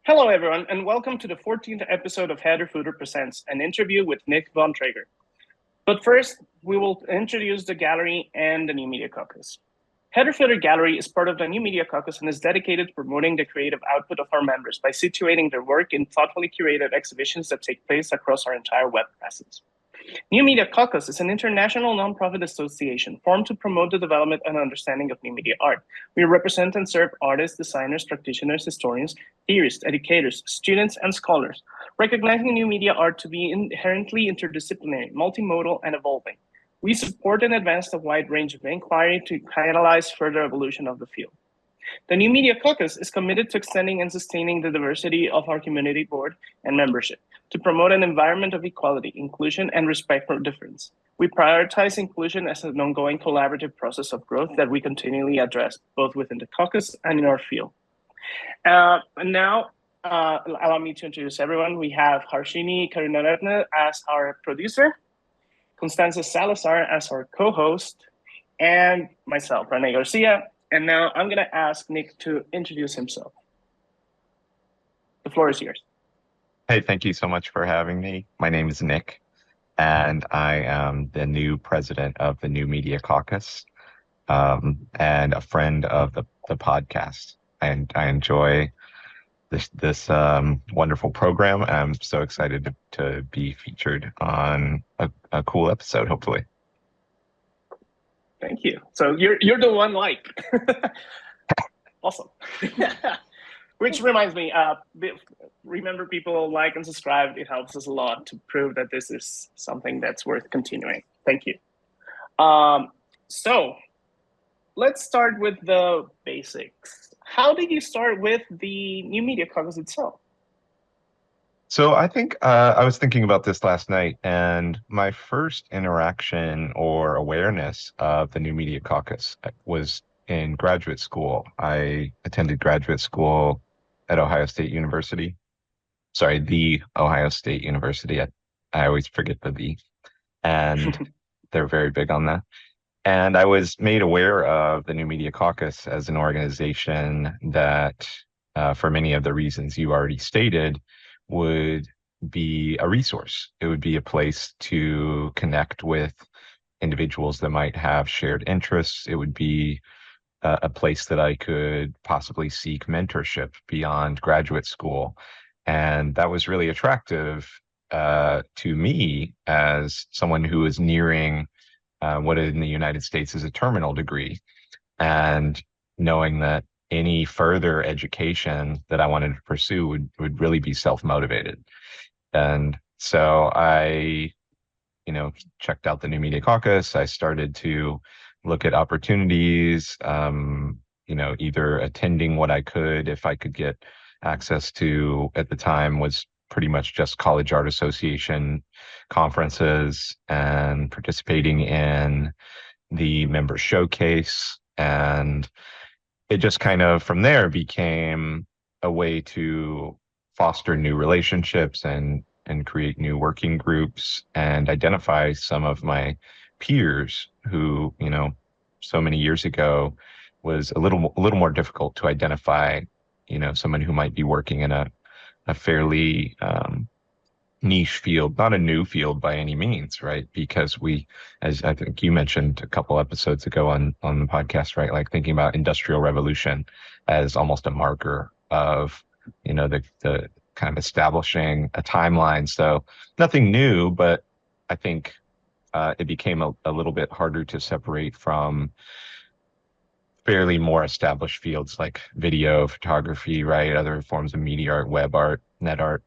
Hello, everyone, and welcome to the 14th episode of Header Footer Presents, an interview with Nick Bontrager. But first, we will introduce the gallery and the New Media Caucus. Header Footer Gallery is part of the New Media Caucus and is dedicated to promoting the creative output of our members by situating their work in thoughtfully curated exhibitions that take place across our entire web presence. New Media Caucus is an international nonprofit association formed to promote the development and understanding of new media art. We represent and serve artists, designers, practitioners, historians, theorists, educators, students, and scholars, recognizing new media art to be inherently interdisciplinary, multimodal, and evolving. We support and advance the wide range of inquiry to catalyze further evolution of the field. The New Media Caucus is committed to extending and sustaining the diversity of our community board and membership to promote an environment of equality, inclusion, and respect for difference. We prioritize inclusion as an ongoing collaborative process of growth that we continually address, both within the caucus and in our field. And now, allow me to introduce everyone. We have Harshini Karunaratne as our producer, Constanza Salazar as our co-host, and myself, Rene Garcia. And now I'm going to ask Nick to introduce himself. The floor is yours. Hey, thank you so much for having me. My name is Nick, and I am the new president of the New Media Caucus, and a friend of the podcast. And I enjoy this wonderful program. And I'm so excited to be featured on a cool episode, hopefully. Thank you. So you're the one like. Awesome. Which reminds me, remember, people like and subscribe. It helps us a lot to prove that this is something that's worth continuing. Thank you. So let's start with the basics. How did you start with the New Media Caucus itself? So I think I was thinking about this last night, and my first interaction or awareness of the New Media Caucus was in graduate school. I attended graduate school at Ohio State University. Sorry, the Ohio State University. I always forget the "the," and they're very big on that. And I was made aware of the New Media Caucus as an organization that, for many of the reasons you already stated, would be a resource. It would be a place to connect with individuals that might have shared interests. It would be a place that I could possibly seek mentorship beyond graduate school. And that was really attractive to me as someone who is nearing what in the United States is a terminal degree, and knowing that any further education that I wanted to pursue would really be self-motivated. And so I, checked out the New Media Caucus. I started to look at opportunities, either attending what I could, if I could get access to, at the time was pretty much just College Art Association conferences, and participating in the member showcase. And it just kind of from there became a way to foster new relationships and create new working groups and identify some of my peers who, so many years ago was a little more difficult to identify, someone who might be working in a fairly niche field, not a new field by any means, right? Because we, as I think you mentioned a couple episodes ago on the podcast, right? Like thinking about Industrial Revolution as almost a marker of, the kind of establishing a timeline. So nothing new, but I think it became a little bit harder to separate from fairly more established fields like video, photography, right? Other forms of media art, web art, net art.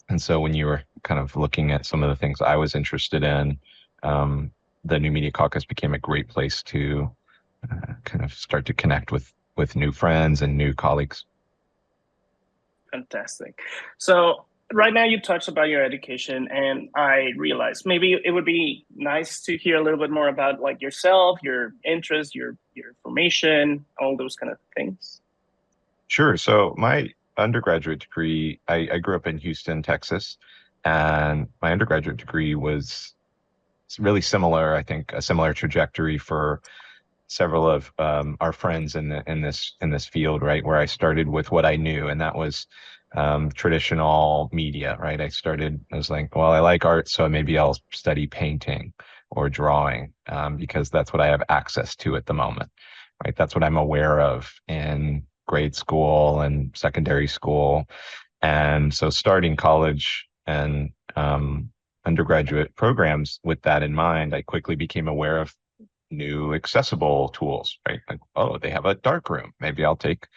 And so when you were kind of looking at some of the things I was interested in, the New Media Caucus became a great place to kind of start to connect with new friends and new colleagues. Fantastic. So right now you touched about your education, and I realized maybe it would be nice to hear a little bit more about like yourself, your interests, your formation, all those kind of things. Sure. So my undergraduate degree, I grew up in Houston, Texas, and my undergraduate degree was really similar. I think a similar trajectory for several of our friends in this field, right? Where I started with what I knew, and that was traditional media, right? I was like, well, I like art, so maybe I'll study painting or drawing, because that's what I have access to at the moment, right? That's what I'm aware of in grade school and secondary school. And so starting college and undergraduate programs with that in mind, I quickly became aware of new accessible tools, right? Like, oh, they have a dark room. Maybe I'll take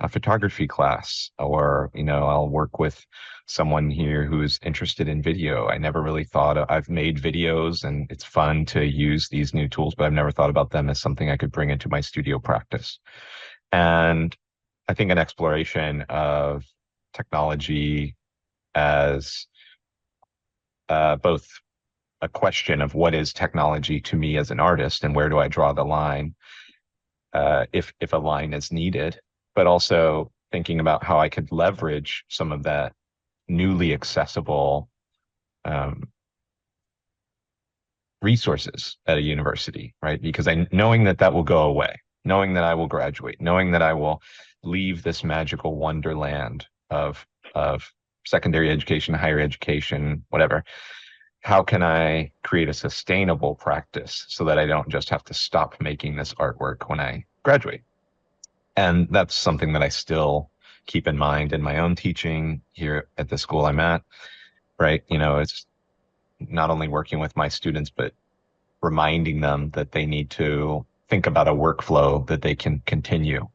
a photography class, or, I'll work with someone here who's interested in video. I never really thought I've made videos and it's fun to use these new tools, but I've never thought about them as something I could bring into my studio practice. And I think an exploration of technology as both a question of what is technology to me as an artist and where do I draw the line, if a line is needed, but also thinking about how I could leverage some of that newly accessible um, resources at a university, right? Because knowing that that will go away, knowing that I will graduate, knowing that I will leave this magical wonderland of secondary education, higher education, whatever. How can I create a sustainable practice so that I don't just have to stop making this artwork when I graduate? And that's something that I still keep in mind in my own teaching here at the school I'm at, right? It's not only working with my students, but reminding them that they need to think about a workflow that they can continue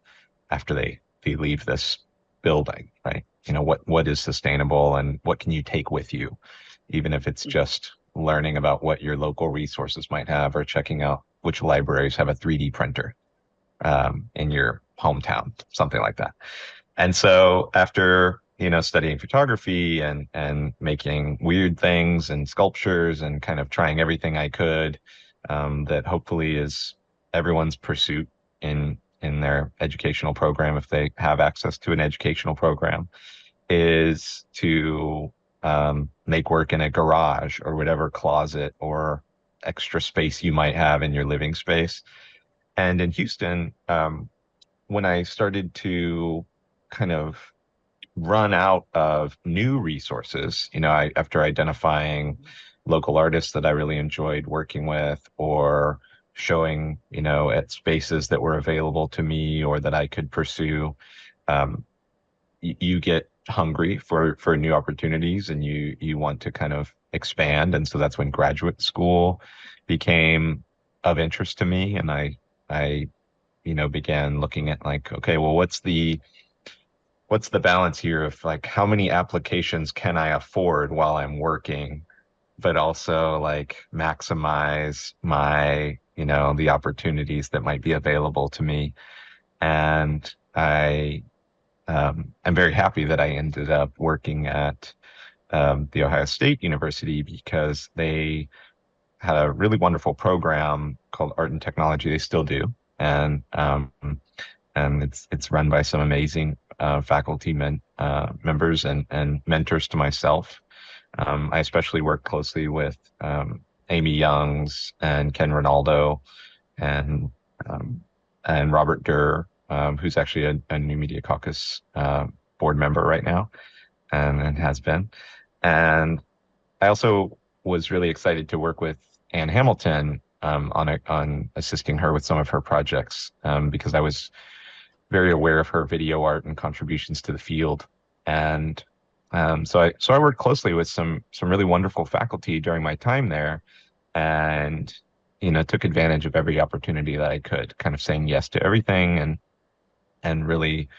after they leave this building, right? What is sustainable and what can you take with you, even if it's just learning about what your local resources might have or checking out which libraries have a 3D printer in your hometown, something like that. And so after, studying photography and making weird things and sculptures and kind of trying everything I could, that hopefully is everyone's pursuit in their educational program, if they have access to an educational program, is to make work in a garage or whatever closet or extra space you might have in your living space. And in Houston, when I started to kind of run out of new resources, after identifying local artists that I really enjoyed working with or showing, at spaces that were available to me or that I could pursue, um, you get hungry for new opportunities and you want to kind of expand. And so that's when graduate school became of interest to me. And I began looking at like, okay, well, what's the balance here of like how many applications can I afford while I'm working, but also like maximize my, the opportunities that might be available to me. And I'm very happy that I ended up working at the Ohio State University because they had a really wonderful program called Art and Technology. They still do. And it's run by some amazing faculty members and mentors to myself. I especially work closely with Amy Youngs and Ken Ronaldo and um, and Robert Durr, who's actually a new Media Caucus board member right now and has been. And I also was really excited to work with Ann Hamilton on assisting her with some of her projects, because I was very aware of her video art and contributions to the field. And so I worked closely with some really wonderful faculty during my time there, and took advantage of every opportunity that I could, kind of saying yes to everything and really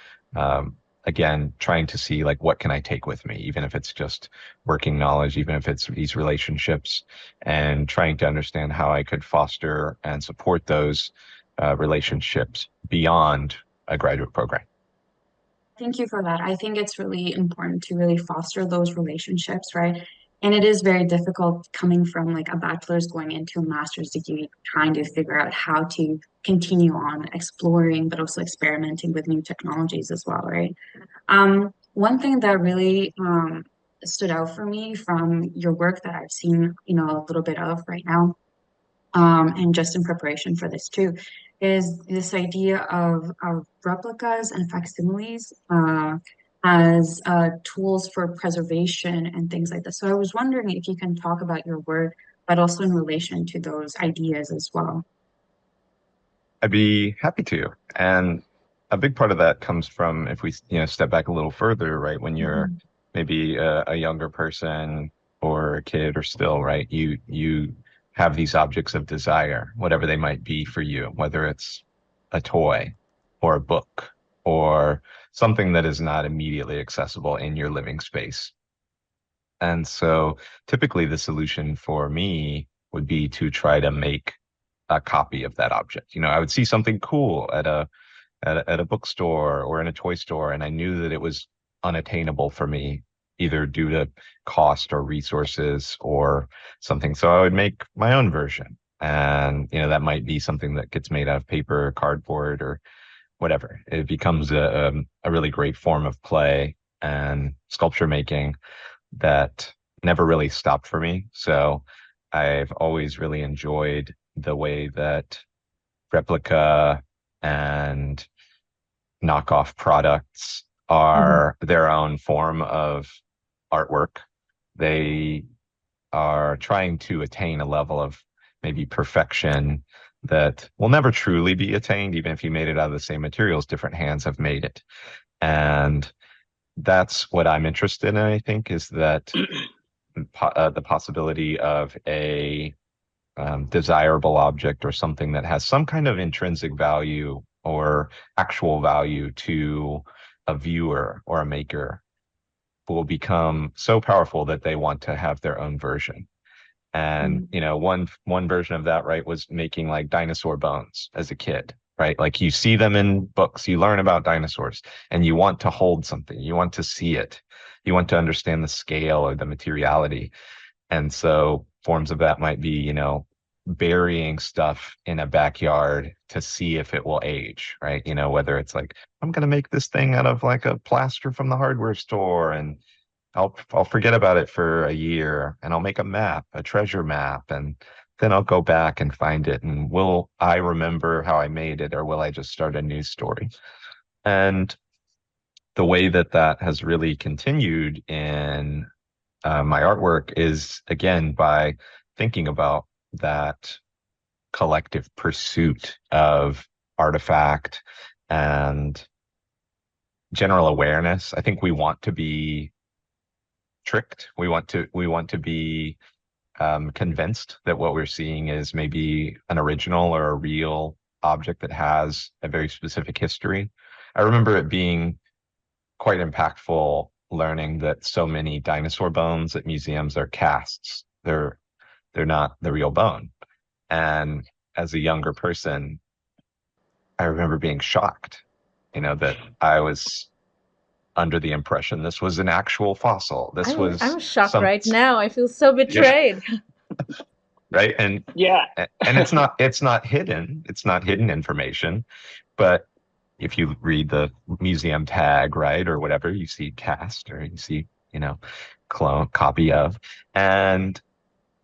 again trying to see like what can I take with me, even if it's just working knowledge, even if it's these relationships, and trying to understand how I could foster and support those relationships beyond a graduate program. Thank you for that. I think it's really important to really foster those relationships, right? And it is very difficult coming from like a bachelor's going into a master's degree, trying to figure out how to continue on exploring, but also experimenting with new technologies as well, right? One thing that really stood out for me from your work that I've seen, a little bit of right now, and just in preparation for this too, is this idea of replicas and facsimiles. as tools for preservation and things like this. So I was wondering if you can talk about your work, but also in relation to those ideas as well. I'd be happy to. And a big part of that comes from if we, step back a little further, right? When you're Mhm. maybe a younger person or a kid or still, right? You have these objects of desire, whatever they might be for you, whether it's a toy or a book or something that is not immediately accessible in your living space. And so typically the solution for me would be to try to make a copy of that object. I would see something cool at a bookstore or in a toy store, and I knew that it was unattainable for me, either due to cost or resources or something. So I would make my own version. And, that might be something that gets made out of paper or cardboard or whatever. It becomes a really great form of play and sculpture making that never really stopped for me. So I've always really enjoyed the way that replica and knockoff products Mhm. are their own form of artwork. They are trying to attain a level of maybe perfection that will never truly be attained, even if you made it out of the same materials, different hands have made it. And that's what I'm interested in, I think, is that the possibility of a desirable object or something that has some kind of intrinsic value or actual value to a viewer or a maker will become so powerful that they want to have their own version. And Mhm. one version of that, right, was making like dinosaur bones as a kid, right? Like you see them in books, you learn about dinosaurs, and you want to hold something, you want to see it, you want to understand the scale or the materiality. And so forms of that might be, burying stuff in a backyard to see if it will age, right? Whether it's like, I'm going to make this thing out of like a plaster from the hardware store and I'll forget about it for a year and I'll make a map, a treasure map, and then I'll go back and find it. And will I remember how I made it or will I just start a new story? And the way that that has really continued in my artwork is again by thinking about that collective pursuit of artifact and general awareness. I think we want to be tricked. We want to be convinced that what we're seeing is maybe an original or a real object that has a very specific history. I remember it being quite impactful learning that so many dinosaur bones at museums are casts. They're not the real bone. And as a younger person, I remember being shocked, that I was under the impression this was an actual fossil. This was I'm shocked some, right now. I feel so yeah, betrayed. right. And Yeah. and it's not hidden. It's not hidden information. But if you read the museum tag, right, or whatever, you see cast or you see, clone copy of, and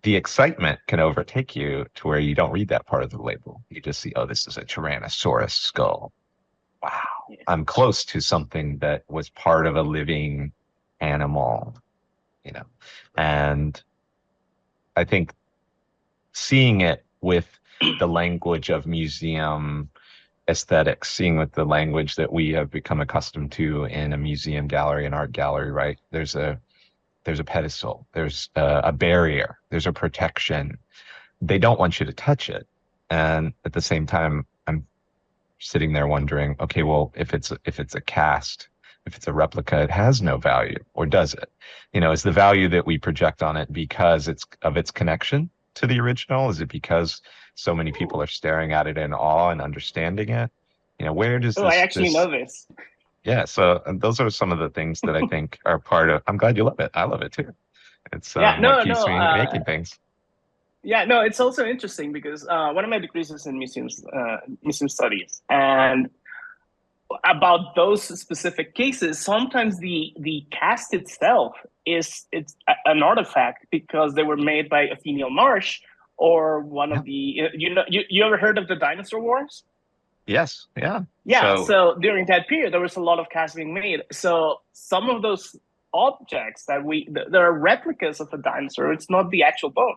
the excitement can overtake you to where you don't read that part of the label. You just see, oh, this is a Tyrannosaurus skull. Wow, Yeah. I'm close to something that was part of a living animal, you know. And I think seeing it with the language of museum aesthetics, seeing with the language that we have become accustomed to in a museum gallery, an art gallery, right? There's a pedestal, there's a barrier, there's a protection. They don't want you to touch it. And at the same time, I'm sitting there wondering, okay, well, if it's a cast, if it's a replica, it has no value, or does it? Is the value that we project on it because it's of its connection to the original? Is it because so many people are staring at it in awe and understanding it? Where does Oh, I this actually this know this. yeah, so and those are some of the things that I think are part of. I'm glad you love it. I love it too. It's Yeah, what no, keeps no. me making things. Yeah, no, it's also interesting because one of my degrees is in museum studies, and about those specific cases, sometimes the cast itself it's an artifact because they were made by Atheniel Marsh or one Yeah. of the you ever heard of the dinosaur wars? Yes, yeah. Yeah, so during that period, there was a lot of casts being made. So some of those objects there are replicas of a dinosaur. It's not the actual bone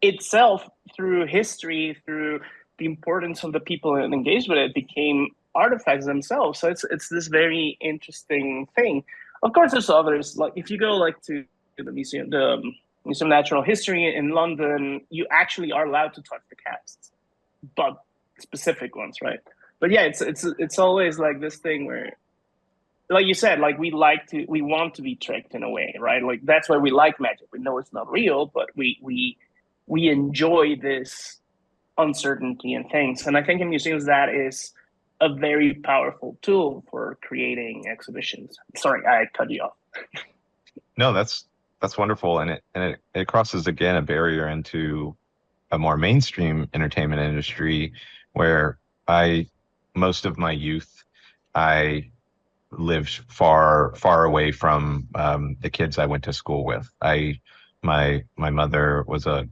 itself. Through history, through the importance of the people engaged with it, became artifacts themselves. So it's this very interesting thing. Of course, there's others. Like if you go like to the Museum of Natural History in London, you actually are allowed to touch the casts, but specific ones, right? But yeah, it's always like this thing where, like you said, like we want to be tricked in a way, right? Like that's why we like magic. We know it's not real, but we enjoy this uncertainty and things. And I think in museums that is a very powerful tool for creating exhibitions. Sorry, I cut you off. No, that's wonderful, and it crosses again a barrier into a more mainstream entertainment industry where most of my youth, I lived far away from the kids I went to school with. My mother was a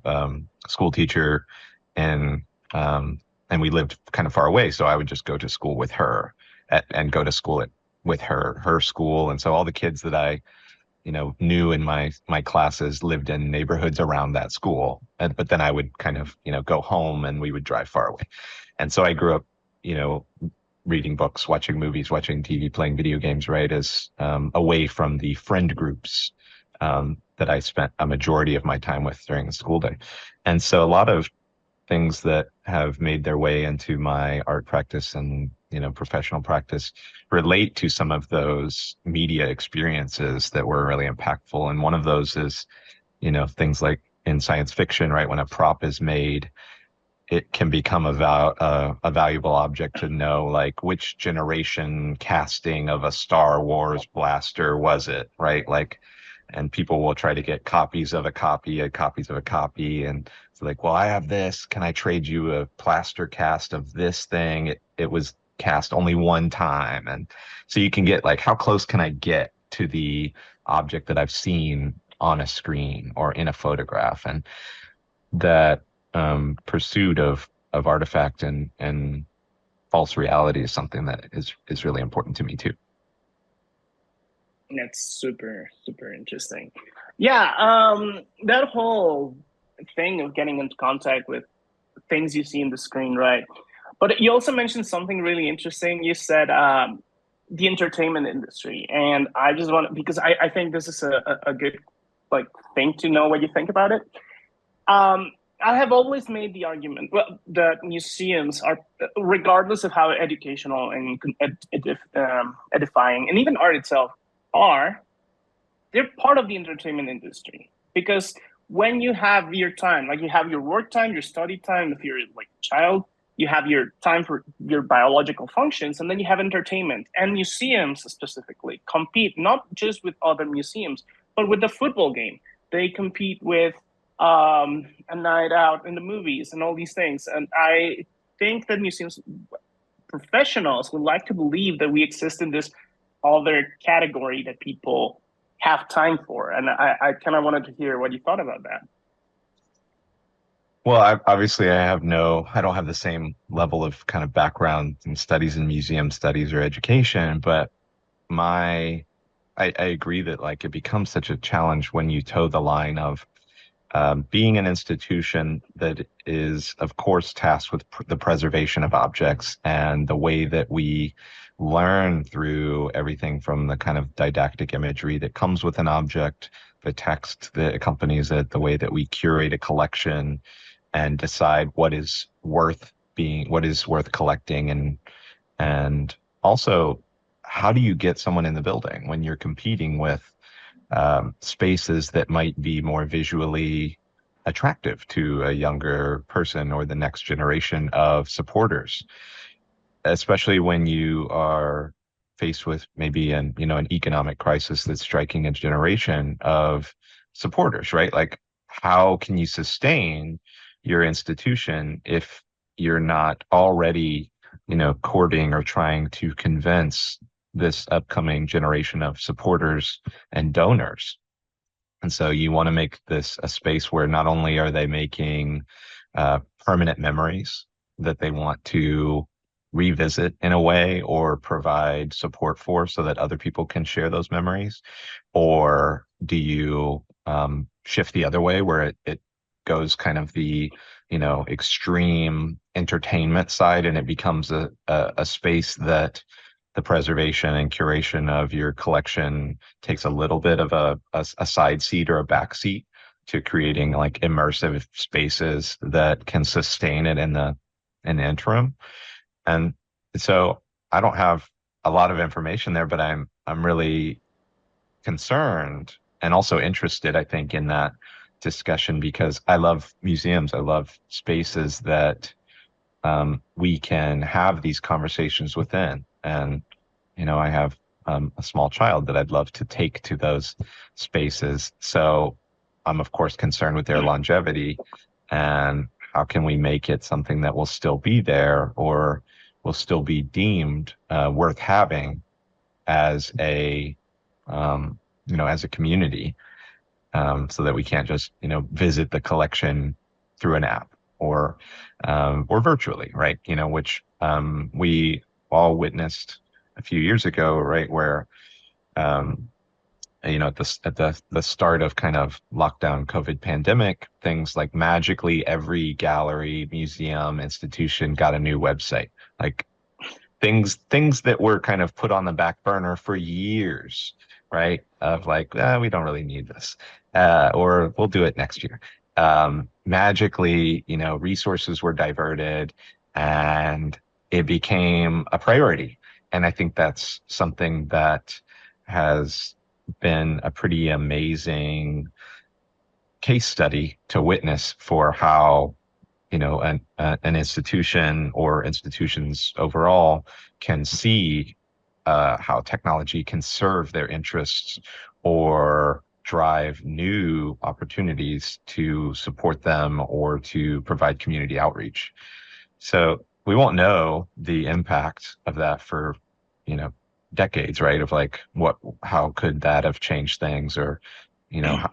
school teacher, and we lived kind of far away, so I would just go to school with her and go to school with her school, and so all the kids that I knew in my classes lived in neighborhoods around that school. But then I would kind of, go home and we would drive far away. And so I grew up, reading books, watching movies, watching TV, playing video games, right, as away from the friend groups that I spent a majority of my time with during the school day. And so a lot of things that have made their way into my art practice and professional practice relate to some of those media experiences that were really impactful. And one of those is things like in science fiction, right, when a prop is made, it can become a valuable object to know, like, which generation casting of a Star Wars blaster was it, right? Like, and people will try to get copies of a copy, copies of a copy. And it's like, well, I have this. Can I trade you a plaster cast of this thing? It was cast only one time. And so you can get like, how close can I get to the object that I've seen on a screen or in a photograph? And that pursuit of artifact and false reality is something that is really important to me too. That's super, super interesting. Yeah, that whole thing of getting into contact with things you see in the screen, right? But you also mentioned something really interesting. You said the entertainment industry, and I just want, because I think this is a good like thing to know what you think about it. I have always made the argument that museums are, regardless of how educational and edifying, and even art itself they're part of the entertainment industry. Because when you have your time, like you have your work time, your study time, if you're like a child, you have your time for your biological functions, and then you have entertainment. And museums specifically compete not just with other museums, but with the football game. They compete with a night out in the movies and all these things. And I think that museums professionals would like to believe that we exist in this other category that people have time for. And I kind of wanted to hear what you thought about that. Well, obviously I don't have the same level of kind of background in studies in museum studies or education, but I agree that like it becomes such a challenge when you toe the line of being an institution that is, of course, tasked with the preservation of objects and the way that we learn through everything from the kind of didactic imagery that comes with an object, the text that accompanies it, the way that we curate a collection and decide what is worth collecting, and also how do you get someone in the building when you're competing with spaces that might be more visually attractive to a younger person or the next generation of supporters, especially when you are faced with maybe an economic crisis that's striking a generation of supporters, right? Like, how can you sustain your institution if you're not already, courting or trying to convince this upcoming generation of supporters and donors? And so you want to make this a space where not only are they making permanent memories that they want to revisit in a way or provide support for so that other people can share those memories? Or do you shift the other way where it goes kind of the, extreme entertainment side, and it becomes a space that the preservation and curation of your collection takes a little bit of a side seat or a back seat to creating like immersive spaces that can sustain it in the interim? And so I don't have a lot of information there, but I'm really concerned and also interested, I think, in that discussion because I love museums. I love spaces that we can have these conversations within. And, I have a small child that I'd love to take to those spaces. So I'm, of course, concerned with their longevity and how can we make it something that will still be there or will still be deemed worth having as as a community, so that we can't just, visit the collection through an app or virtually, right? Which we all witnessed a few years ago, right? Where, at the start of kind of lockdown COVID pandemic, things like magically every gallery, museum, institution got a new website. Like things that were kind of put on the back burner for years, right? Of like, we don't really need this, or we'll do it next year. Magically, resources were diverted and it became a priority. And I think that's something that has been a pretty amazing case study to witness for how an institution or institutions overall can see how technology can serve their interests or drive new opportunities to support them or to provide community outreach. So we won't know the impact of that for, decades, right? Of like, how could that have changed things, or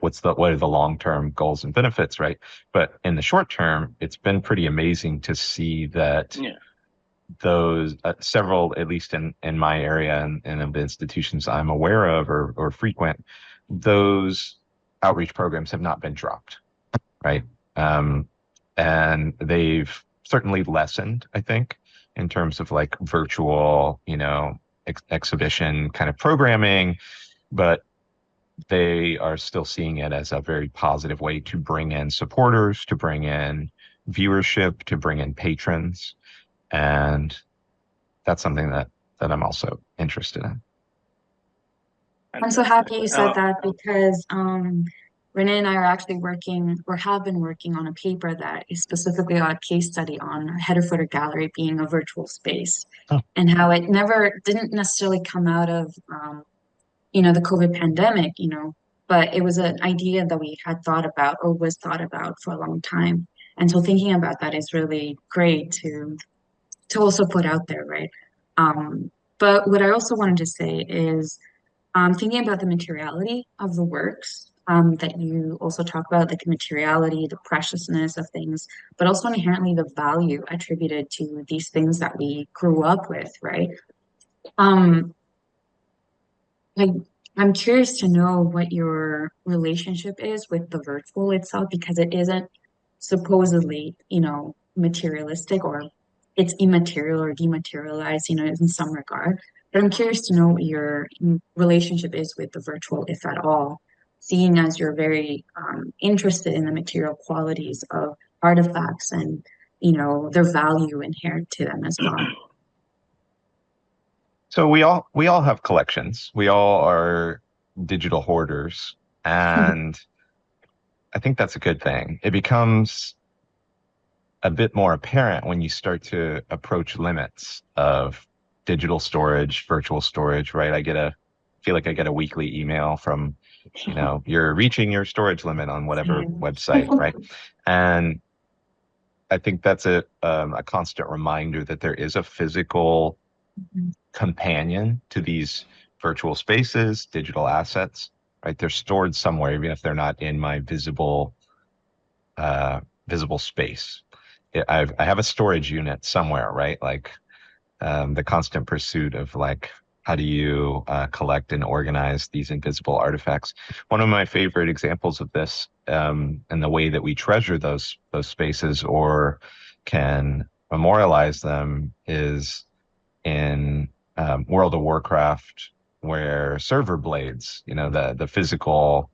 what are the long-term goals and benefits, right? But in the short term, it's been pretty amazing to see that those several, at least in my area and of the institutions I'm aware of or frequent, those outreach programs have not been dropped, right? And they've certainly lessened, I think, in terms of like virtual, exhibition kind of programming, but they are still seeing it as a very positive way to bring in supporters, to bring in viewership, to bring in patrons. And that's something that I'm also interested in. I'm so happy you said that because Renee and I are actually working or have been working on a paper that is specifically a case study on Header Footer Gallery being a virtual space and how it never didn't necessarily come out of the COVID pandemic, but it was an idea that we had thought about or was thought about for a long time. And so thinking about that is really great to also put out there, right? But what I also wanted to say is thinking about the materiality of the works that you also talk about, like the materiality, the preciousness of things, but also inherently the value attributed to these things that we grew up with, right? Like, I'm curious to know what your relationship is with the virtual itself, because it isn't supposedly, materialistic, or it's immaterial or dematerialized, in some regard. But I'm curious to know what your relationship is with the virtual, if at all, seeing as you're very interested in the material qualities of artifacts and, their value inherent to them as well. So we all have collections. We all are digital hoarders, and I think that's a good thing. It becomes a bit more apparent when you start to approach limits of digital storage, virtual storage, right? I feel like I get a weekly email from, you're reaching your storage limit on whatever website, right? And I think that's a constant reminder that there is a physical companion to these virtual spaces, digital assets, right? They're stored somewhere, even if they're not in my visible space. I have a storage unit somewhere, right? Like the constant pursuit of like, how do you collect and organize these invisible artifacts? One of my favorite examples of this, and the way that we treasure those spaces or can memorialize them, is in World of Warcraft, where server blades, the physical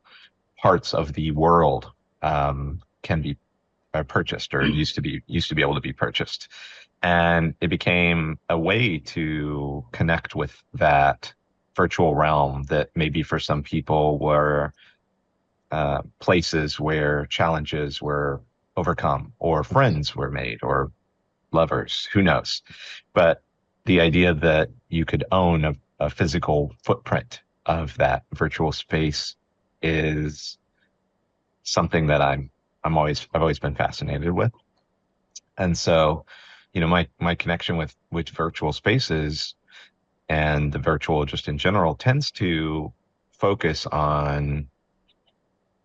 parts of the world, can be purchased, or used to be able to be purchased, and it became a way to connect with that virtual realm that maybe for some people were places where challenges were overcome, or friends were made, or lovers, who knows. But the idea that you could own a physical footprint of that virtual space is something that I've always been fascinated with. And so, my connection with virtual spaces and the virtual just in general tends to focus on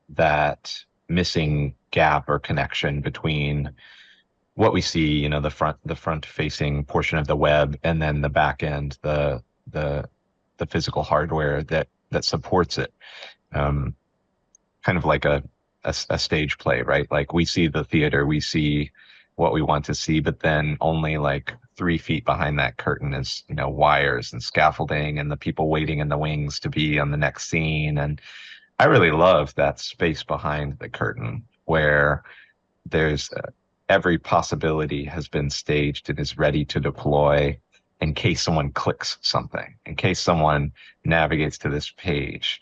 that missing gap or connection between what we see, the front facing portion of the web, and then the back end, the physical hardware that supports it. Kind of like a stage play, right? Like, we see the theater, we see what we want to see, but then only like 3 feet behind that curtain is, wires and scaffolding and the people waiting in the wings to be on the next scene. And I really love that space behind the curtain where there's every possibility has been staged and is ready to deploy in case someone clicks something, in case someone navigates to this page.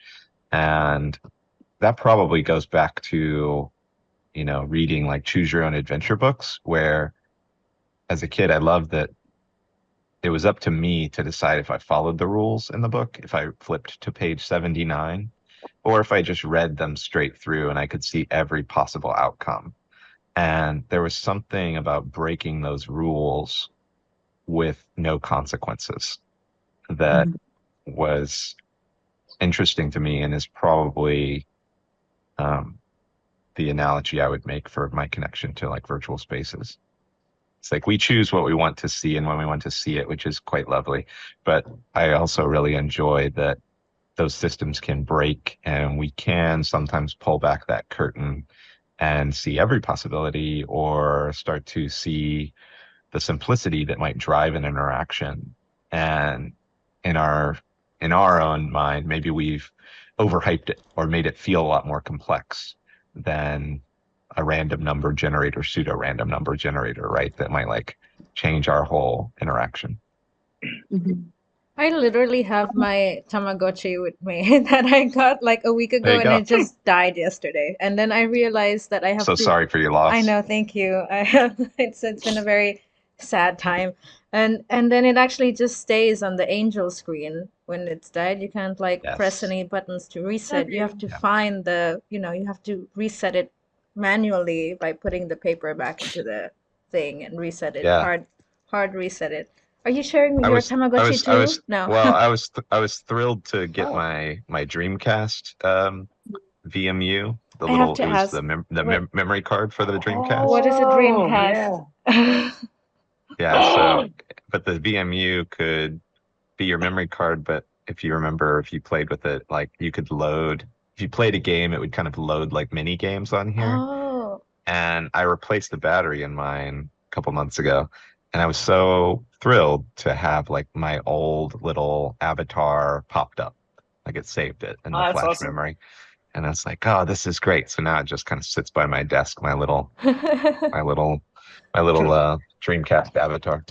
And that probably goes back to, reading like choose your own adventure books, where as a kid, I loved that it was up to me to decide if I followed the rules in the book, if I flipped to page 79, or if I just read them straight through and I could see every possible outcome. And there was something about breaking those rules with no consequences that was interesting to me, and is probably the analogy I would make for my connection to like virtual spaces. It's like we choose what we want to see and when we want to see it, which is quite lovely. But I also really enjoy that those systems can break, and we can sometimes pull back that curtain and see every possibility, or start to see the simplicity that might drive an interaction. And in our own mind, maybe we've overhyped it or made it feel a lot more complex than a random number generator, pseudo random number generator, right? That might like change our whole interaction. I literally have my Tamagotchi with me that I got like a week ago, and it just died yesterday. And then I realized that I have So to. sorry for your loss. I know, thank you. I have. It's been a very sad time, and then it actually just stays on the angel screen when it's died. You can't like press any buttons to reset. You have to find you have to reset it manually by putting the paper back into the thing and reset it. Hard reset it. Are you sharing your Tamagotchi too? No. Well, I was thrilled to get my Dreamcast VMU. It was the memory card for the Dreamcast. What is a Dreamcast? Yeah. So, but the VMU could be your memory card. But if you remember, if you played with it, like you could load. If you played a game, it would kind of load like mini games on here. Oh. And I replaced the battery in mine a couple months ago. And I was so thrilled to have like my old little avatar popped up. Like it saved it in the flash memory. And I was like, oh, this is great. So now it just kind of sits by my desk, my little Dreamcast avatar.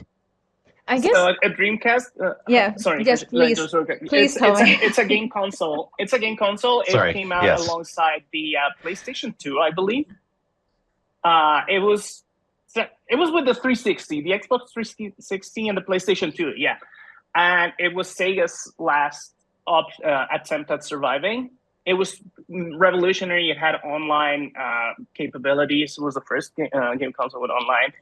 I guess so a Dreamcast. Sorry. Yes, please. Please tell me. It's a game console. It's a game console. It came out alongside the PlayStation 2, I believe. It was with the 360, the Xbox 360, and the PlayStation 2. Yeah, and it was Sega's last attempt at surviving. It was revolutionary. It had online capabilities. It was the first game console with online,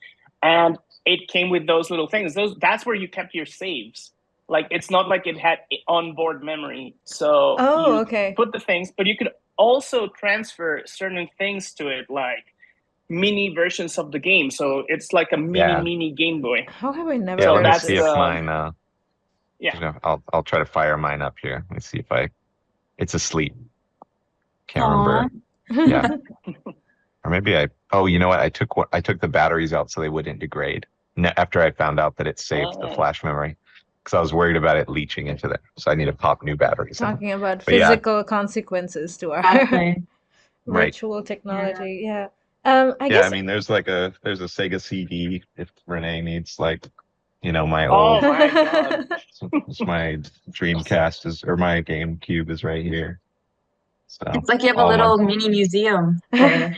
and it came with those little things. That's where you kept your saves. Like, it's not like it had onboard memory. So you put the things, but you could also transfer certain things to it, like mini versions of the game. So it's like a mini Game Boy. How have I never Yeah, heard let me of see this? if mine. Yeah. You know, I'll try to fire mine up here. Let me see if it's asleep. Can't remember. Yeah. Or maybe oh, you know what? I took the batteries out so they wouldn't degrade. After I found out that it saved the flash memory, because I was worried about it leaching into there. So I need to pop new batteries in. Talking about But yeah, physical consequences to our Exactly. right. virtual technology. Yeah. Yeah, I guess mean, there's a Sega CD if Renee needs like, you know, my Oh old my God. my Dreamcast or my GameCube is right here. So It's like you have a all my little mini museum there.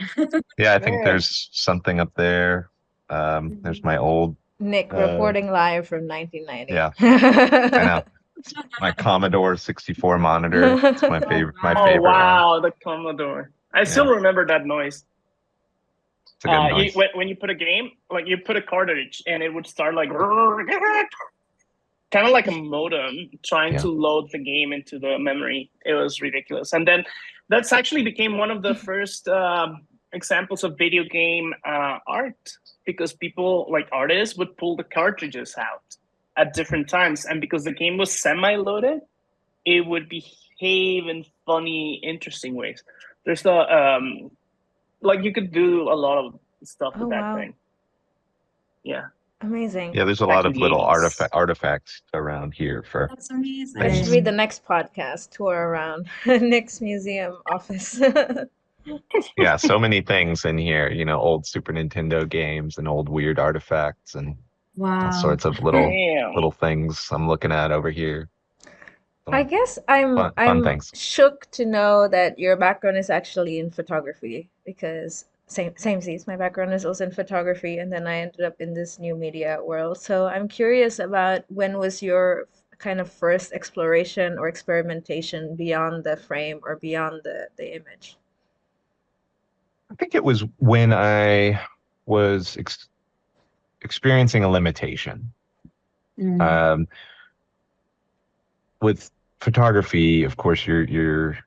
yeah, I think Man. there's something up there. There's my old Nick reporting live from 1990. yeah, I know. My Commodore 64 monitor. It's my favorite. My Oh favorite one. wow, the Commodore. I still remember that noise. It's a good noise. When you put a game, like you put a cartridge and it would start like kind of like a modem trying to load the game into the memory. It was ridiculous. And then that's actually became one of the first examples of video game art, because people, like artists, would pull the cartridges out at different times. And because the game was semi-loaded, it would behave in funny, interesting ways. There's the, like you could do a lot of stuff with that thing. Yeah. Amazing. Yeah, there's a lot of little artifacts around here for. That's amazing. That should be the next podcast, tour around Nick's museum office. Yeah, so many things in here, you know, old Super Nintendo games and old weird artifacts and all sorts of little things I'm looking at over here. So, I guess I'm fun shook to know that your background is actually in photography, because same sees, my background is also in photography, and then I ended up in this new media world. So I'm curious about, when was your kind of first exploration or experimentation beyond the frame or beyond the image? I think it was when I was experiencing a limitation. With photography, of course, the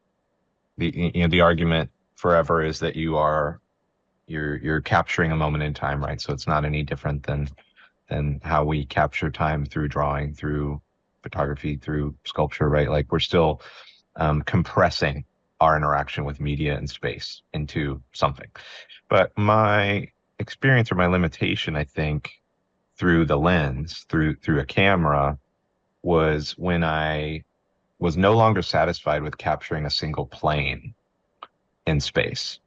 argument forever is that you're capturing a moment in time, right? So it's not any different than how we capture time through drawing, through photography, through sculpture, right? Like we're still compressing our interaction with media and space into something. But my experience or my limitation, I think, through the lens, through a camera, was when I was no longer satisfied with capturing a single plane in space.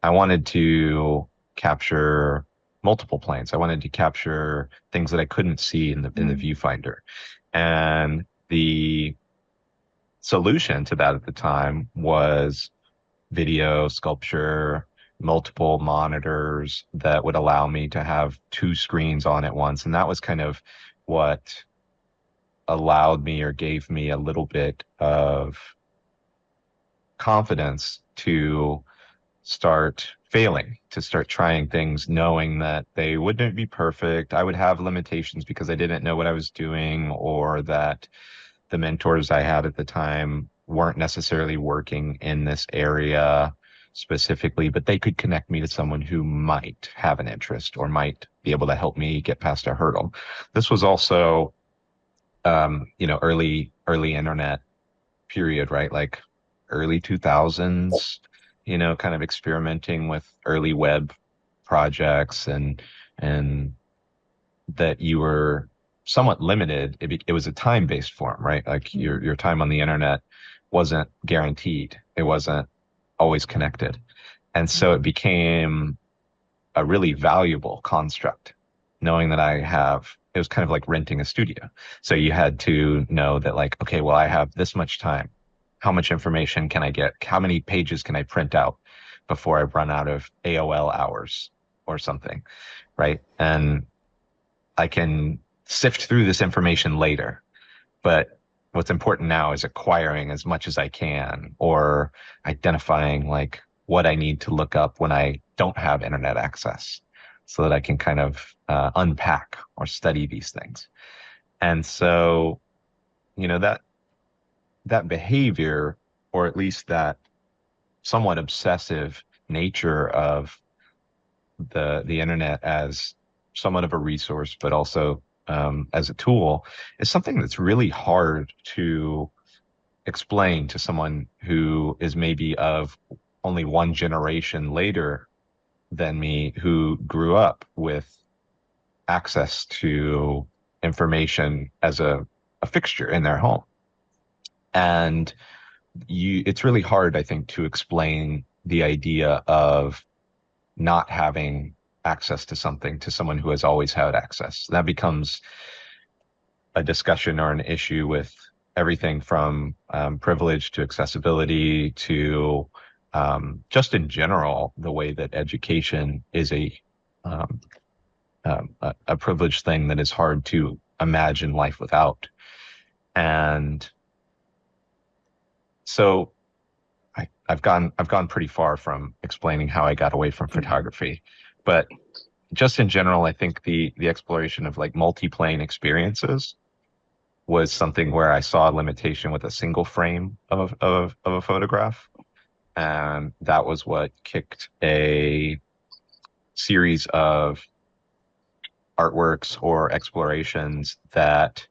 I wanted to capture multiple planes. I wanted to capture things that I couldn't see in the viewfinder. And the solution to that at the time was video, sculpture, multiple monitors that would allow me to have two screens on at once. And that was kind of what allowed me or gave me a little bit of confidence to start failing, to start trying things, knowing that they wouldn't be perfect. I would have limitations because I didn't know what I was doing, or that the mentors I had at the time weren't necessarily working in this area specifically, but they could connect me to someone who might have an interest or might be able to help me get past a hurdle. This was also, early internet period, right? Like early 2000s, kind of experimenting with early web projects, and that you were somewhat limited. It was a time-based form, right? Like your time on the internet wasn't guaranteed. It wasn't always connected. And so it became a really valuable construct, knowing that it was kind of like renting a studio. So you had to know that, like, okay, well, I have this much time. How much information can I get? How many pages can I print out before I run out of AOL hours or something, right? And I can sift through this information later, but what's important now is acquiring as much as I can, or identifying like what I need to look up when I don't have internet access, so that I can kind of unpack or study these things. And so, that behavior, or at least that somewhat obsessive nature of the internet as somewhat of a resource, but also as a tool, is something that's really hard to explain to someone who is maybe of only one generation later than me, who grew up with access to information as a fixture in their home. And it's really hard, I think, to explain the idea of not having access to something to someone who has always had access. That becomes a discussion or an issue with everything from privilege to accessibility to just in general, the way that education is um, a privileged thing that is hard to imagine life without. And so I've gone pretty far from explaining how I got away from photography, but just in general, I think the exploration of like multi-plane experiences was something where I saw a limitation with a single frame of a photograph, and that was what kicked a series of artworks or explorations that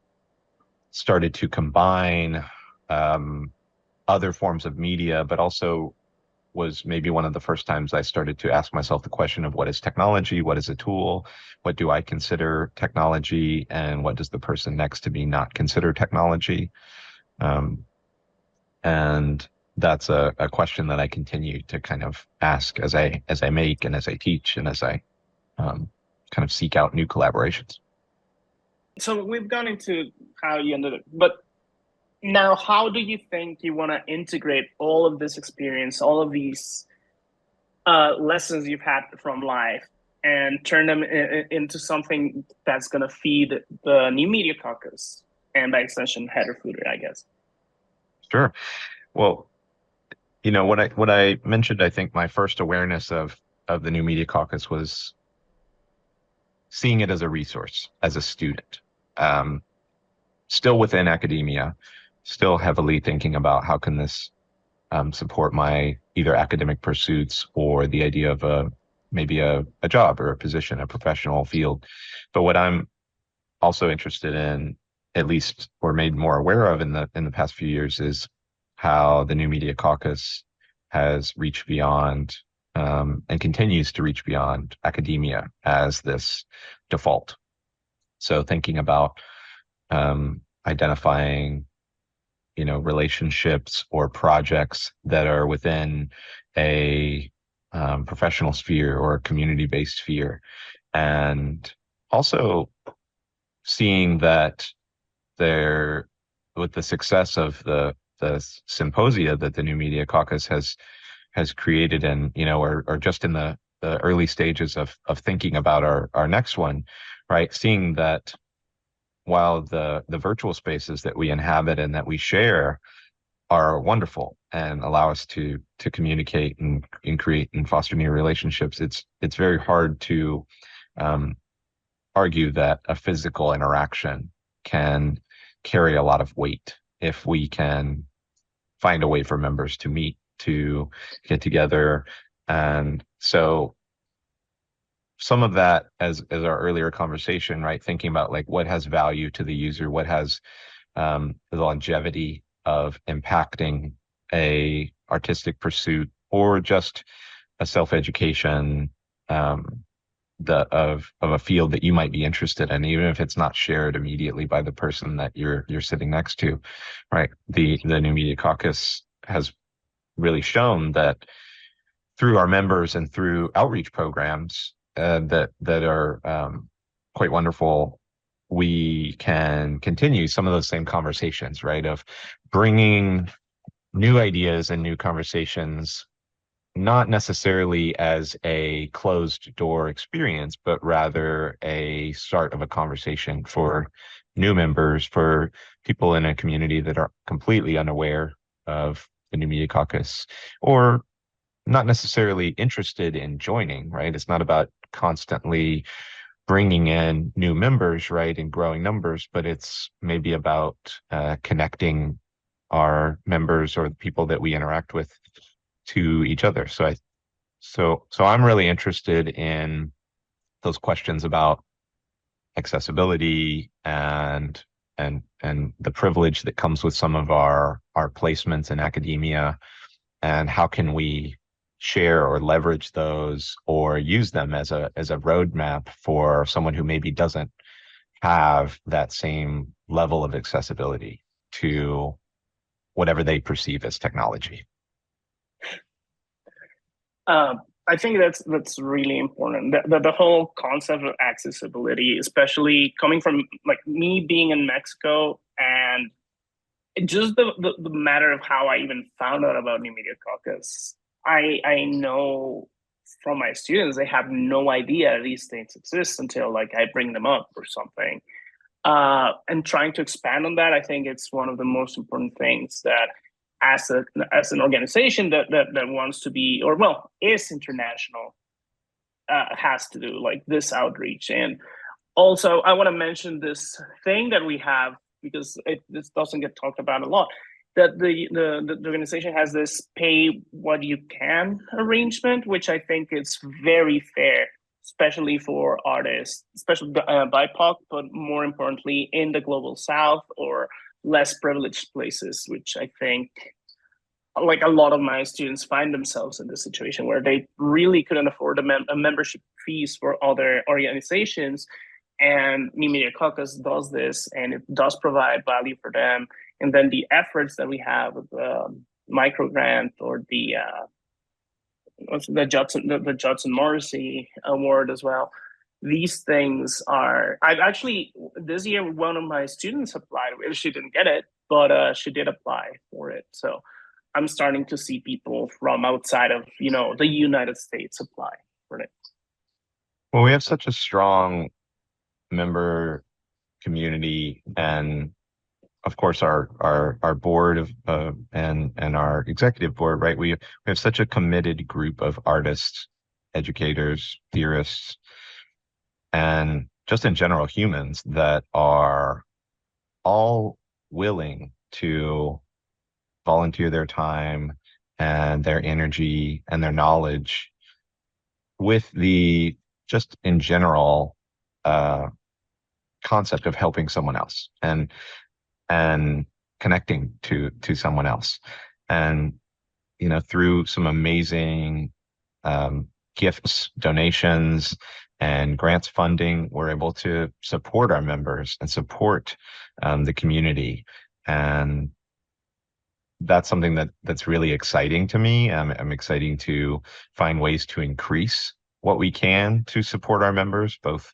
started to combine other forms of media, but also was maybe one of the first times I started to ask myself the question of what is technology? What is a tool? What do I consider technology? And what does the person next to me not consider technology? And that's a question that I continue to kind of ask as I make and as I teach and as I kind of seek out new collaborations. So we've gone into how you ended it, but now how do you think you want to integrate all of this experience, all of these lessons you've had from life, and turn them into something that's going to feed the new Media Caucus and by extension Header Footer, I guess? Sure. Well, you know, what I mentioned, I think my first awareness of the new Media Caucus was seeing it as a resource as a student, still within academia, still heavily thinking about how can this support my either academic pursuits or the idea of maybe a job or a position, a professional field. But what I'm also interested in, at least, or made more aware of in the past few years, is how the new Media Caucus has reached beyond and continues to reach beyond academia as this default. So thinking about identifying, you know, relationships or projects that are within a professional sphere or a community-based sphere, and also seeing that there, with the success of the symposia that the new Media Caucus has created, and you know, or just in the early stages of thinking about our next one, right? Seeing that while the virtual spaces that we inhabit and that we share are wonderful and allow us to communicate and create and foster new relationships, it's very hard to argue that a physical interaction can carry a lot of weight if we can find a way for members to meet, to get together. And so some of that, as our earlier conversation, right, thinking about like what has value to the user, what has the longevity of impacting a artistic pursuit or just a self-education of a field that you might be interested in, even if it's not shared immediately by the person that you're sitting next to, right? The new Media Caucus has really shown that through our members and through outreach programs that are quite wonderful, we can continue some of those same conversations, right? Of bringing new ideas and new conversations, not necessarily as a closed door experience, but rather a start of a conversation for new members, for people in a community that are completely unaware of the new Media Caucus or not necessarily interested in joining, right? It's not about constantly bringing in new members, right, and growing numbers, but it's maybe about connecting our members or the people that we interact with to each other. So So I'm really interested in those questions about accessibility and the privilege that comes with some of our placements in academia, and how can we share or leverage those or use them as a roadmap for someone who maybe doesn't have that same level of accessibility to whatever they perceive as technology. I think that's really important. The whole concept of accessibility, especially coming from like me being in Mexico, and just the matter of how I even found out about New Media Caucus. I know from my students, they have no idea these things exist until like I bring them up or something. And trying to expand on that, I think it's one of the most important things that as an organization that wants to be, or well, is international, has to do like this outreach. And also, I want to mention this thing that we have, because this doesn't get talked about a lot, that the organization has this pay what you can arrangement, which I think is very fair, especially for artists, especially BIPOC, but more importantly in the global South or less privileged places, which I think like a lot of my students find themselves in this situation where they really couldn't afford a membership fees for other organizations. And New Media Caucus does this, and it does provide value for them. And then the efforts that we have with the micro grant or the Judson Morrissey Award as well. These things are. I've actually this year one of my students applied. She didn't get it, but she did apply for it. So I'm starting to see people from outside of the United States apply for it. Well, we have such a strong member community, and of course our board of and our executive board, right? We have such a committed group of artists, educators, theorists, and just in general humans that are all willing to volunteer their time and their energy and their knowledge with the just in general concept of helping someone else and connecting to someone else. And through some amazing gifts, donations, and grants funding, we're able to support our members and support the community. And that's something that's really exciting to me. I'm exciting to find ways to increase what we can to support our members, both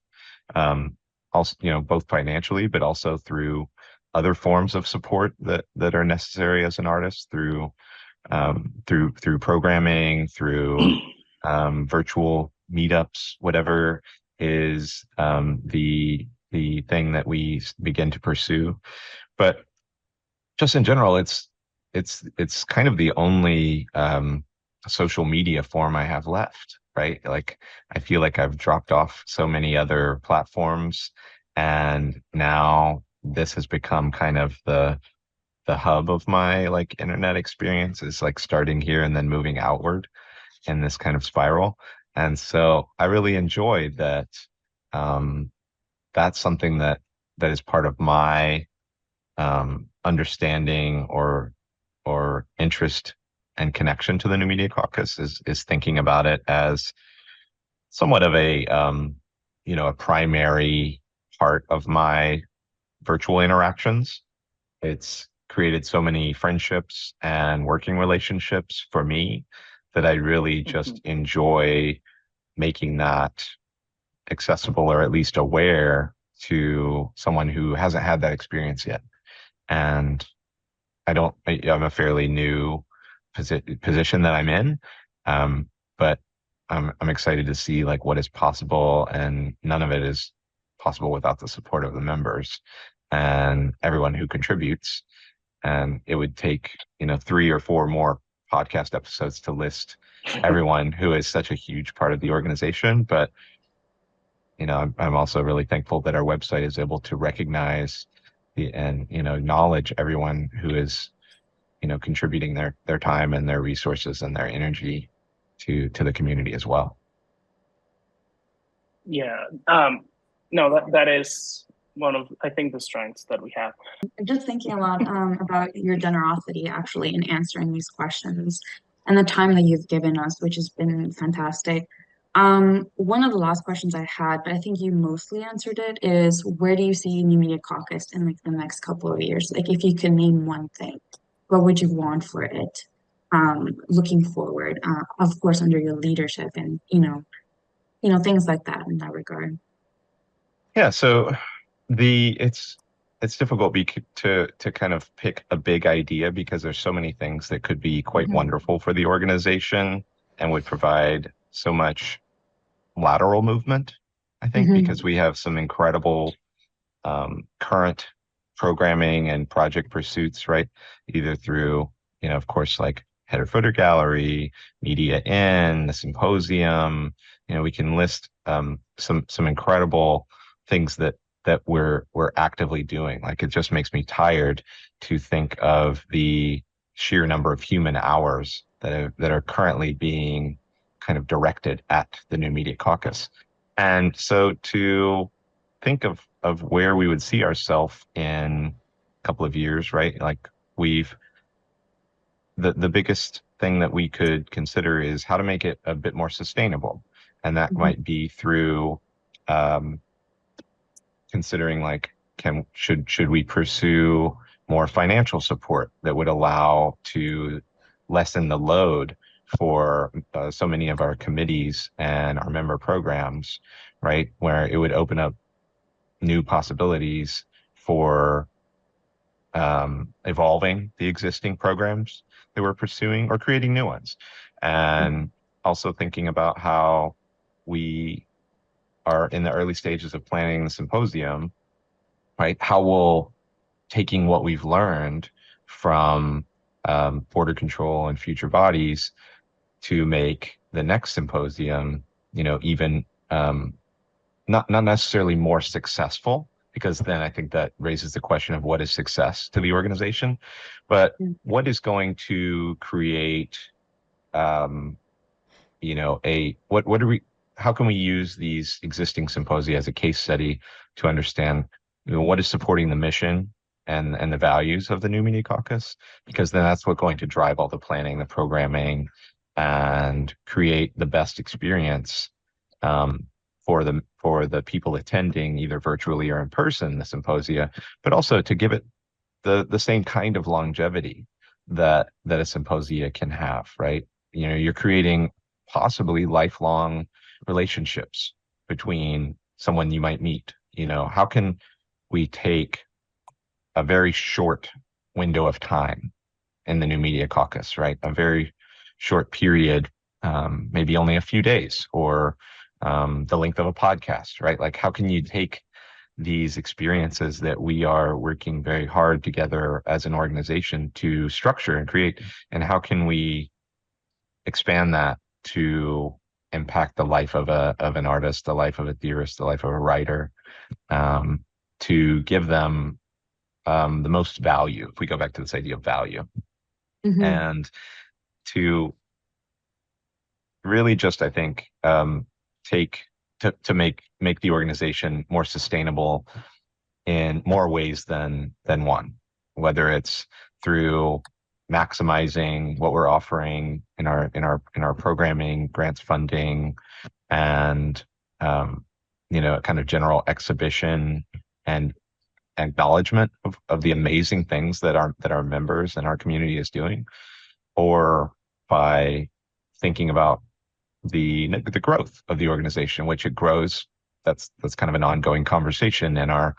also both financially, but also through other forms of support that are necessary as an artist, through programming, through virtual meetups, whatever is the thing that we begin to pursue. But just in general, it's kind of the only social media form I have left, right? Like I feel like I've dropped off so many other platforms, and now this has become kind of the hub of my like internet experience, is like starting here and then moving outward in this kind of spiral. And so I really enjoy that. That's something that is part of my understanding or interest and connection to the New Media Caucus, is thinking about it as somewhat of a a primary part of my virtual interactions. It's created so many friendships and working relationships for me that I really just enjoy making that accessible, or at least aware, to someone who hasn't had that experience yet. And I'm a fairly new position that I'm in, but I'm excited to see like what is possible, and none of it is possible without the support of the members and everyone who contributes. And it would take 3 or 4 more podcast episodes to list everyone who is such a huge part of the organization. But I'm also really thankful that our website is able to recognize and acknowledge everyone who is contributing their time and their resources and their energy to the community as well. Yeah. No, that is one of, I think, the strengths that we have. Just thinking a lot about your generosity actually in answering these questions and the time that you've given us, which has been fantastic. One of the last questions I had, but I think you mostly answered it, is where do you see New Media Caucus in like the next couple of years? Like if you could name one thing, what would you want for it? Looking forward, of course, under your leadership and things like that in that regard. Yeah, so it's difficult to kind of pick a big idea because there's so many things that could be quite wonderful for the organization and would provide so much lateral movement, I think, because we have some incredible current programming and project pursuits, right? Either through, of course, like Header Footer Gallery, Media In, the Symposium. We can list some incredible things that we're actively doing. Like it just makes me tired to think of the sheer number of human hours that are currently being kind of directed at the New Media Caucus. And so to think of where we would see ourselves in a couple of years, right? Like the biggest thing that we could consider is how to make it a bit more sustainable. And that might be through considering like should we pursue more financial support that would allow to lessen the load for so many of our committees and our member programs, right? Where it would open up new possibilities for evolving the existing programs that we're pursuing or creating new ones. And also thinking about how we are in the early stages of planning the symposium, right? How will taking what we've learned from border control and future bodies to make the next symposium, even not necessarily more successful, because then I think that raises the question of what is success to the organization, but what is going to create, how can we use these existing symposia as a case study to understand, what is supporting the mission and the values of the New Media Caucus? Because then that's what's going to drive all the planning, the programming, and create the best experience for the people attending either virtually or in person the symposia, but also to give it the same kind of longevity that a symposia can have, right? You're creating possibly lifelong relationships between someone you might meet. How can we take a very short window of time in the New Media Caucus, right? A very short period, maybe only a few days, or the length of a podcast, right? Like how can you take these experiences that we are working very hard together as an organization to structure and create, and how can we expand that to impact the life of an artist, the life of a theorist, the life of a writer, to give them the most value, if we go back to this idea of value, and to really just, I think, to make the organization more sustainable in more ways than one, whether it's through maximizing what we're offering in our programming, grants funding, and kind of general exhibition and acknowledgement of the amazing things that our members and our community is doing, or by thinking about the growth of the organization, which it grows. That's kind of an ongoing conversation in our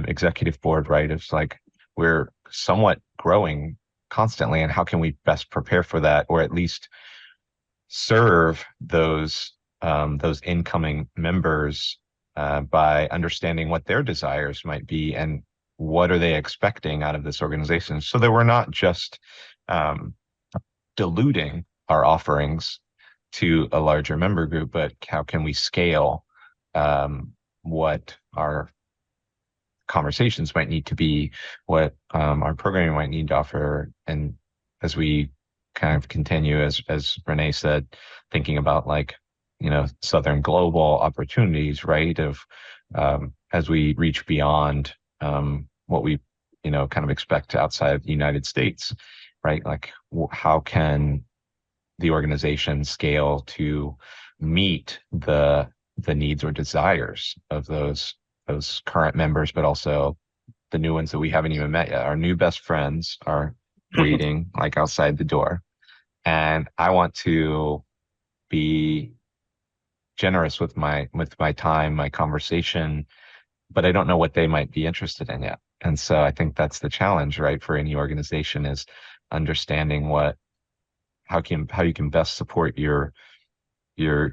executive board, right? It's like we're somewhat growing constantly, and how can we best prepare for that, or at least serve those incoming members by understanding what their desires might be and what are they expecting out of this organization, so that we're not just diluting our offerings to a larger member group, but how can we scale what our conversations might need to be, what our programming might need to offer, and as we kind of continue, as Renee said, thinking about like, Southern global opportunities, right? Of as we reach beyond what we, kind of expect outside of the United States, right? Like how can the organization scale to meet the needs or desires of those current members, but also the new ones that we haven't even met yet. Our new best friends are waiting like outside the door. And I want to be generous with my time, my conversation, but I don't know what they might be interested in yet. And so I think that's the challenge, right, for any organization, is understanding how you can best support your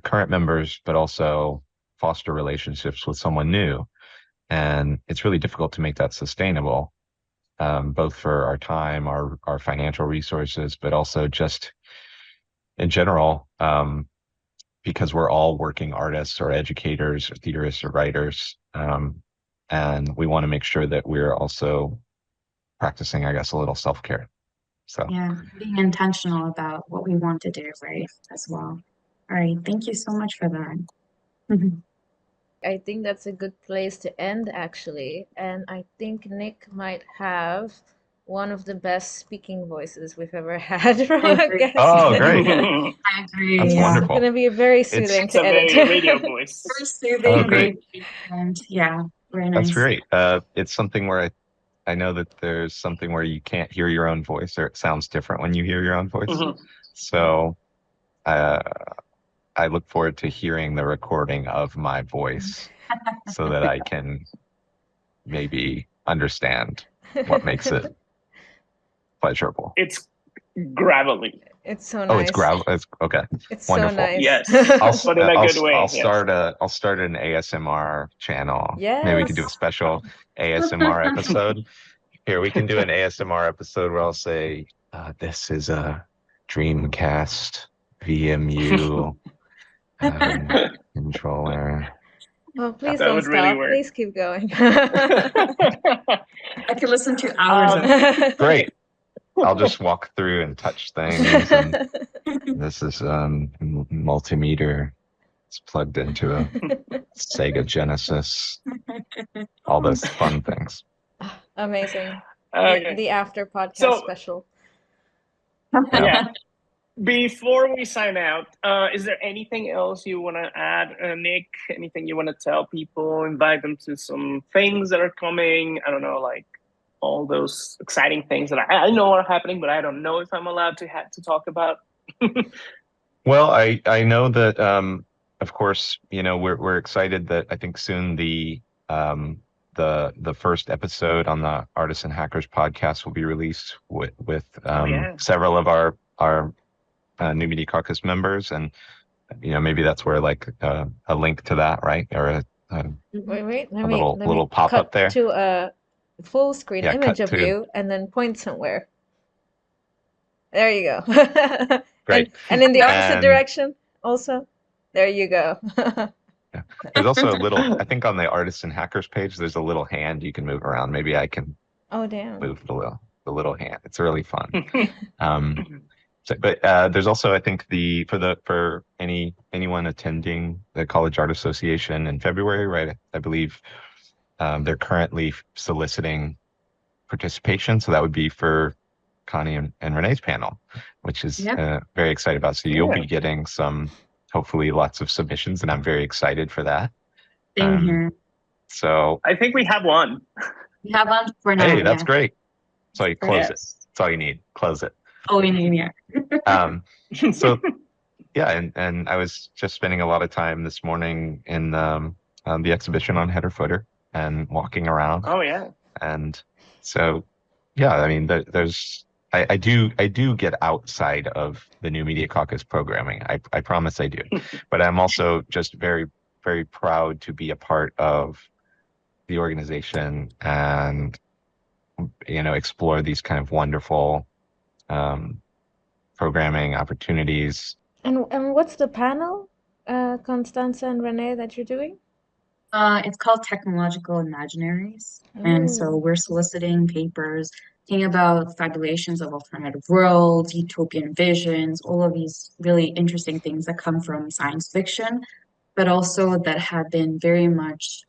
current members, but also foster relationships with someone new. And it's really difficult to make that sustainable, both for our time, our financial resources, but also just in general, because we're all working artists or educators or theorists or writers. And we want to make sure that we're also practicing, I guess, a little self-care. So yeah, being intentional about what we want to do, right, as well. All right, thank you so much for that. I think that's a good place to end, actually. And I think Nick might have one of the best speaking voices we've ever had from I a agree. guest. Oh, great. I agree. That's Yeah. wonderful. It's gonna be very soothing It's to a edit. very radio voice. Very soothing, Oh, great. and yeah, very That's nice. great. It's something where I know that there's something where you can't hear your own voice, or it sounds different when you hear your own voice. Mhm. So I look forward to hearing the recording of my voice so that I can maybe understand what makes it pleasurable. It's gravelly. It's so Oh, it's nice. gravel. It's okay. It's Wonderful. so nice. Yes. But in a good way. I'll yes. start an ASMR channel. Maybe we could do a Yes. special ASMR episode. Here, we can do an ASMR episode where I'll say, this is a Dreamcast VMU controller. Oh, please That don't would really stop. work. Please keep going. I could listen to hours of it. Great. I'll just walk through and touch things. And this is multimeter. It's plugged into a Sega Genesis. All those fun things. Amazing. Okay. The after podcast So- special. Yeah. Before we sign out, is there anything else you want to add, Nick? Anything you want to tell people? Invite them to some things that are coming? I don't know, like all those exciting things that I know are happening, but I don't know if I'm allowed to talk about. Well, I know that of course, we're excited that I think soon the first episode on the Artists and Hackers podcast will be released with yeah. several of our New Media Caucus members, and maybe that's where like a link to that, right, or Wait. Let little me pop cut up there. to a full screen Yeah, image cut of to- you and then point somewhere. There you go. Great. And in the opposite And- direction also. There you go. There's also a little, I think on the Artists and Hackers page, there's a little hand you can move around. Maybe I can Oh, damn. move the little hand. It's really fun. But there's also, I think, for anyone attending the College Art Association in February, right? I believe they're currently soliciting participation, so that would be for Connie and Renee's panel, which is very excited about. So you'll be getting hopefully lots of submissions, and I'm very excited for that. Same here. So I think we have one. We have one for now. hey, that's great. So you close it. Yes. That's all you need. Close it. Oh, we need, yeah. So yeah, and I was just spending a lot of time this morning in the exhibition on Header Footer and walking around. Oh yeah. And so yeah, I mean, I do get outside of the New Media Caucus programming. I promise I do. But I'm also just very, very proud to be a part of the organization and explore these kind of wonderful programming opportunities. And what's the panel, Constanza and Renee, that you're doing? It's called Technological Imaginaries. And so we're soliciting papers thinking about fabulations of alternative worlds, utopian visions, all of these really interesting things that come from science fiction, but also that have been very much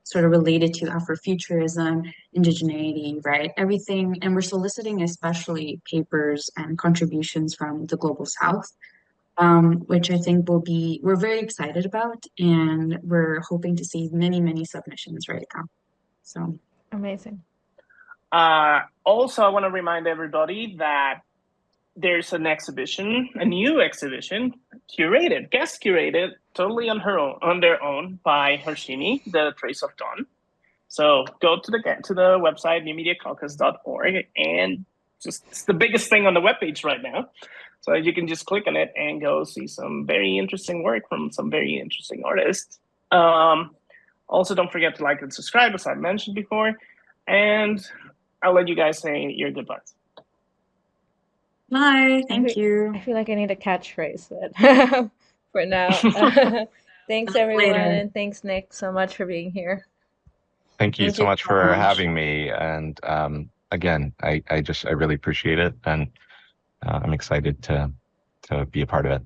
sort of related to Afrofuturism, indigeneity, right? Everything, and we're soliciting especially papers and contributions from the Global South, which I think we're very excited about, and we're hoping to see many, many submissions right now. So amazing. Also, I want to remind everybody that there's an exhibition, a new exhibition, guest curated, totally on their own by Harshini, The Trace of Dawn. So go to the website, newmediacaucus.org, and it's the biggest thing on the webpage right now. So you can just click on it and go see some very interesting work from some very interesting artists. Also, don't forget to like and subscribe, as I mentioned before. And I'll let you guys say your goodbyes. Bye. Thank you. I feel like I need a catchphrase for now. Thanks, everyone. Later. And thanks, Nick, so much for being here. Thank you so much for having me. And again, I really appreciate it. And I'm excited to be a part of it.